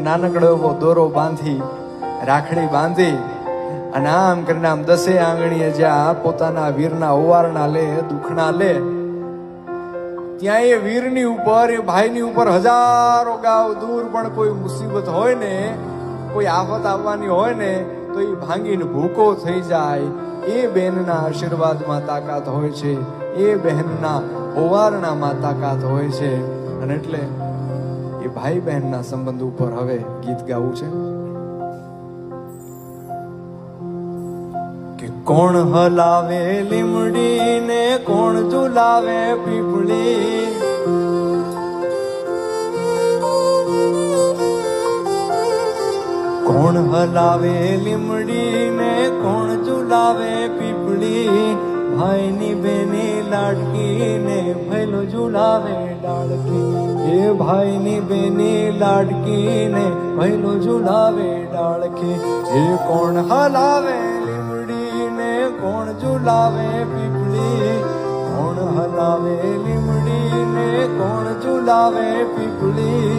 નાનકડો એવો દોરો બાંધી રાખડી બાંધી અને આમ કરીને આમ 10 આંગણીએ જ્યાં પોતાના વીરના ઓવારણા લે દુખણા લે ત્યાં એ વીરની ઉપર એ ભાઈની ઉપર હજારો ગાવ દૂર પણ કોઈ મુસીબત હોય ને કોઈ આફત આવવાની હોય ને તો એ ભાંગીને ભૂકો થઈ જાય. એ બહેનના આશીર્વાદમાં તાકાત હોય છે, એ બહેનના ઓવારણામાં તાકાત હોય છે. અને એટલે એ ભાઈ બહેનના સંબંધ ઉપર હવે ગીત ગાવું છે કે કોણ હલાવે લીમડી ને કોણ ઝુલાવે પીપળી, કોણ હલાવે લીમડી ને કોણ ઝુલાવે પીપળી, ભાઈની બેની લાડકી ને ભૈલો ઝુલાવે ડાળકી, એ ભાઈની બેની લાડકી ને ભૈલો ઝુલાવે ડાળકી. એ કોણ હલાવે લીમડી ને કોણ ઝુલાવે પીપળી, કોણ હલાવે લીમડી ને કોણ ઝુલાવે પીપળી,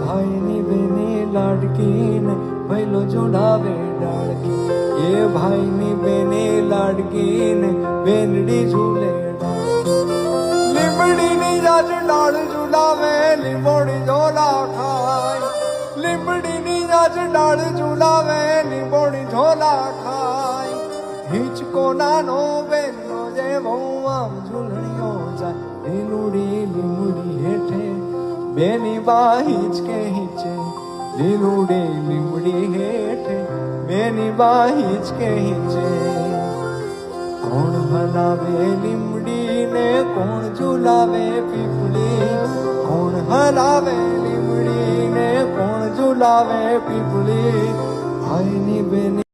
ભાઈની બેની લાડકી ને ભૈલો ઝુલાવે ડાળકી, એ ભાઈની બેની લાડકી ને બેનડી ઝૂલે ડાળકી. લીમડીની જાજ ડાળ ઝુલાવે લીંબોડી ઝોલા ખાય, લીમડીની જાજ ડાળ ઝુલાવે લીંબોડી ઝોલા ખાય. હિંચકો નાનો બેનનો જેવો આમ ઝૂલણીઓ જાય, લીલુડી લીમડી હેઠે બેની બા હિંચકે હિંચે, લીલુડી લીમડી હેઠે બેની બા હિંચકે હિંચે. કોણ હલાવે લીમડી ને કોણ ઝુલાવે પીપળી, કોણ હલાવે લીમડી ને કોણ ઝુલાવે પીપળી, ભાઈની બેની